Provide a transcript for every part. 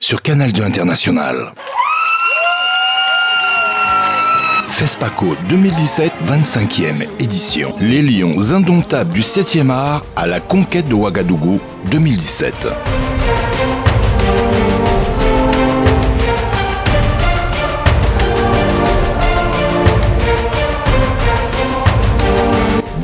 sur Canal 2 International. FESPACO 2017, 25e édition. Les lions indomptables du 7e art à la conquête de Ouagadougou 2017.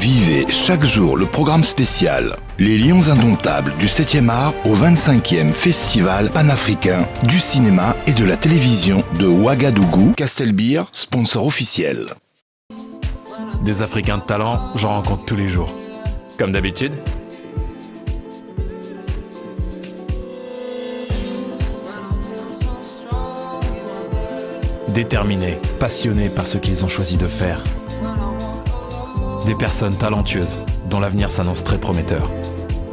Vivez chaque jour le programme spécial Les Lions Indomptables du 7e art au 25e Festival panafricain du cinéma et de la télévision de Ouagadougou. Castelbeer, sponsor officiel. Des Africains de talent, j'en rencontre tous les jours. Comme d'habitude. Déterminés, passionnés par ce qu'ils ont choisi de faire. Des personnes talentueuses, dont l'avenir s'annonce très prometteur.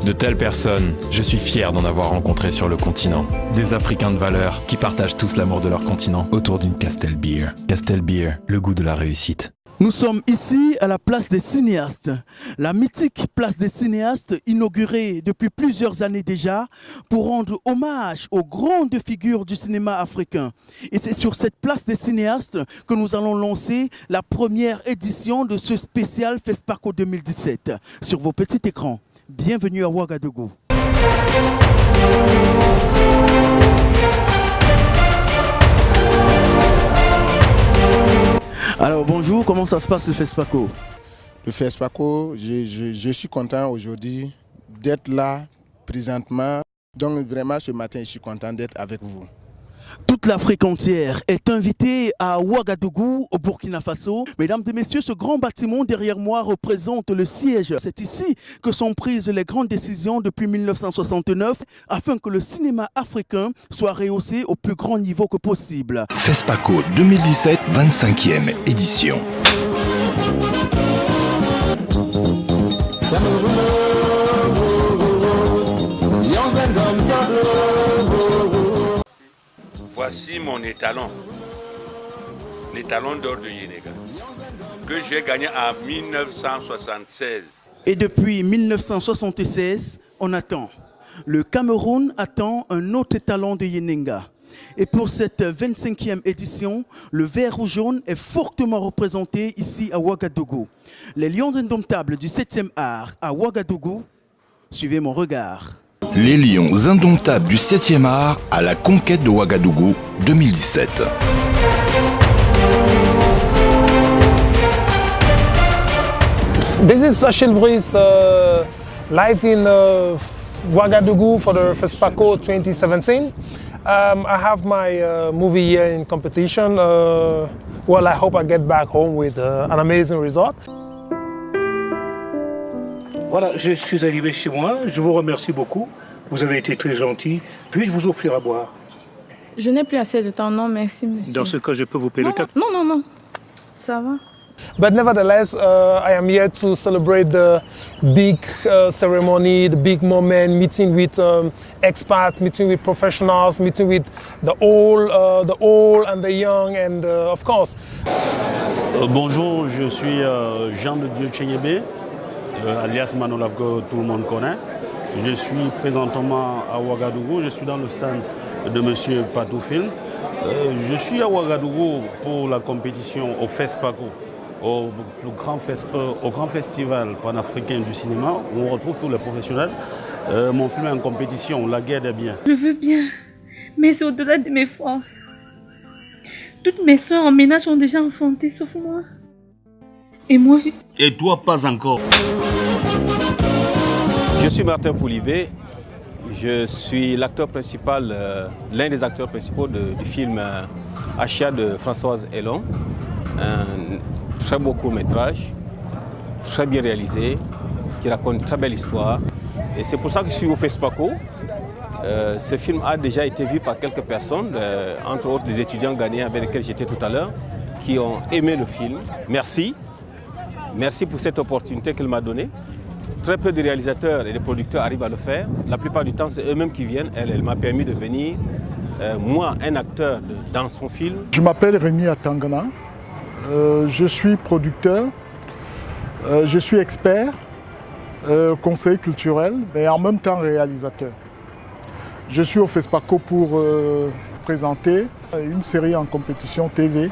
De telles personnes, je suis fier d'en avoir rencontré sur le continent. Des Africains de valeur qui partagent tous l'amour de leur continent autour d'une Castelbeer. Castelbeer, le goût de la réussite. Nous sommes ici à la place des cinéastes, la mythique place des cinéastes inaugurée depuis plusieurs années déjà pour rendre hommage aux grandes figures du cinéma africain. Et c'est sur cette place des cinéastes que nous allons lancer la première édition de ce spécial FESPACO 2017 sur vos petits écrans. Bienvenue à Ouagadougou. Alors bonjour, comment ça se passe le FESPACO? Le FESPACO, je suis content aujourd'hui d'être là présentement. Donc vraiment ce matin, je suis content d'être avec vous. Toute l'Afrique entière est invitée à Ouagadougou, au Burkina Faso. Mesdames et messieurs, ce grand bâtiment derrière moi représente le siège. C'est ici que sont prises les grandes décisions depuis 1969 afin que le cinéma africain soit rehaussé au plus grand niveau que possible. FESPACO 2017, 25e édition. Voici mon étalon, l'étalon d'or de Yenega, que j'ai gagné en 1976. Et depuis 1976, on attend. Le Cameroun attend un autre étalon de Yenenga. Et pour cette 25e édition, le vert ou jaune est fortement représenté ici à Ouagadougou. Les Lions Indomptables du 7e art à Ouagadougou, suivez mon regard. Les Lions Indomptables du 7e art à la conquête de Ouagadougou 2017. This is Achille Brice, live in Ouagadougou for the FESPACO 2017. I have my movie here in competition. Well, I hope I get back home with an amazing result. Voilà, je suis arrivé chez moi, je vous remercie beaucoup, vous avez été très gentil. Puis-je vous offrir à boire? Je n'ai plus assez de temps, non merci monsieur. Dans ce cas, je peux vous payer le taxi? Non, ça va. But nevertheless, I am here to celebrate the big ceremony, the big moment, meeting with expats, meeting with professionals, meeting with the old and the young, and of course. Bonjour, je suis Jean de Dieu Tchenyebe, alias Manolab que tout le monde connaît. Je suis présentement à Ouagadougou, je suis dans le stand de M. Patoufil. Je suis à Ouagadougou pour la compétition au FESPACO, au grand festival panafricain du cinéma, où on retrouve tous les professionnels. Mon film est en compétition, La guerre des biens. Je veux bien, mais c'est au-delà de mes forces. Toutes mes soeurs en ménage sont déjà enfantées, sauf moi. Et moi, Et toi, pas encore. Je suis Martin Poulibé. Je suis l'acteur principal, l'un des acteurs principaux du film Achia de Françoise Hélon. Un très beau court-métrage, très bien réalisé, qui raconte une très belle histoire. Et c'est pour ça que je suis au FESPACO. Ce film a déjà été vu par quelques personnes, entre autres les étudiants ghanéens avec lesquels j'étais tout à l'heure, qui ont aimé le film. Merci. Merci pour cette opportunité qu'elle m'a donnée. Très peu de réalisateurs et de producteurs arrivent à le faire. La plupart du temps, c'est eux-mêmes qui viennent. Elle m'a permis de venir, moi, un acteur dans son film. Je m'appelle Rémi Atangana. Je suis producteur. Je suis expert, conseiller culturel, mais en même temps réalisateur. Je suis au FESPACO pour présenter une série en compétition TV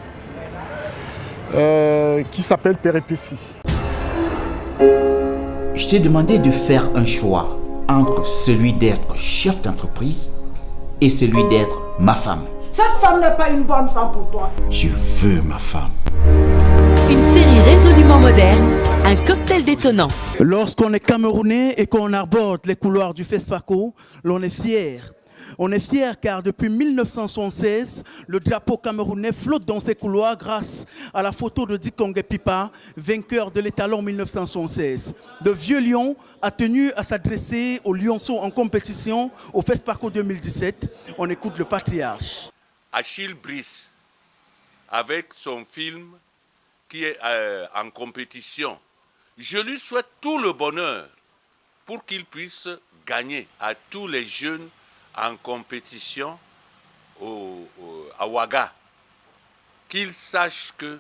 qui s'appelle Péripéties. Je t'ai demandé de faire un choix entre celui d'être chef d'entreprise et celui d'être ma femme. Cette femme n'est pas une bonne femme pour toi. Je veux ma femme. Une série résolument moderne, un cocktail détonnant. Lorsqu'on est camerounais et qu'on aborde les couloirs du FESPACO, l'on est fier. On est fier car depuis 1976, le drapeau camerounais flotte dans ces couloirs grâce à la photo de Dikongé Pipa, vainqueur de l'étalon 1976. De vieux lion a tenu à s'adresser aux lionceaux en compétition au FESPACO 2017. On écoute le patriarche. Achille Brice, avec son film qui est en compétition, je lui souhaite tout le bonheur pour qu'il puisse gagner à tous les jeunes en compétition à Ouaga, qu'ils sachent que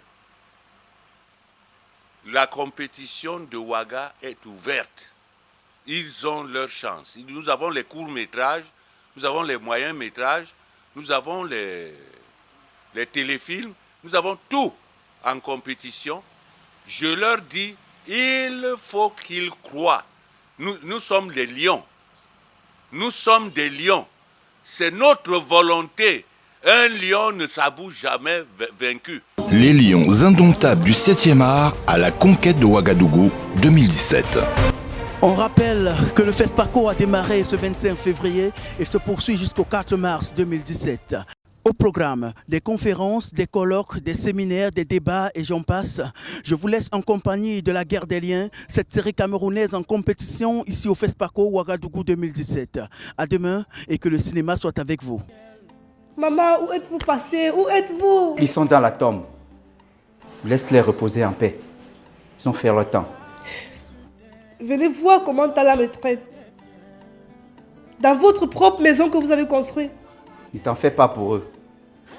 la compétition de Ouaga est ouverte. Ils ont leur chance. Nous avons les courts-métrages, nous avons les moyens-métrages, nous avons les téléfilms, nous avons tout en compétition. Je leur dis, il faut qu'ils croient. Nous sommes des lions. Nous sommes des lions. C'est notre volonté. Un lion ne s'avoue jamais vaincu. Les lions indomptables du 7e art à la conquête de Ouagadougou 2017. On rappelle que le FESPACO a démarré ce 25 février et se poursuit jusqu'au 4 mars 2017. Au programme, des conférences, des colloques, des séminaires, des débats et j'en passe. Je vous laisse en compagnie de la guerre des liens, cette série camerounaise en compétition ici au FESPACO Ouagadougou 2017. À demain et que le cinéma soit avec vous. Maman, où êtes-vous passé? Où êtes-vous? Ils sont dans la tombe. Laisse-les reposer en paix. Ils ont fait leur temps. Venez voir comment Allah me traite. Dans votre propre maison que vous avez construite. Ne t'en fais pas pour eux.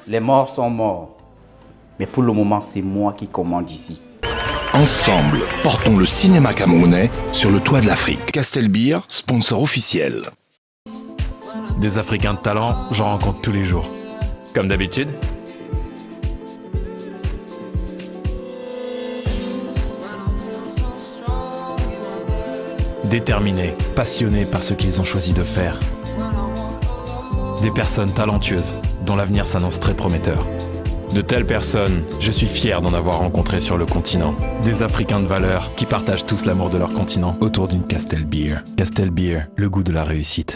Les morts sont morts. Mais pour le moment, c'est moi qui commande ici. Ensemble, portons le cinéma camerounais sur le toit de l'Afrique. Castelbeer, sponsor officiel. Des Africains de talent, j'en rencontre tous les jours. Comme d'habitude. Déterminés, passionnés par ce qu'ils ont choisi de faire. Des personnes talentueuses, dont l'avenir s'annonce très prometteur. De telles personnes, je suis fier d'en avoir rencontré sur le continent. Des Africains de valeur qui partagent tous l'amour de leur continent autour d'une Castelbeer. Castelbeer, le goût de la réussite.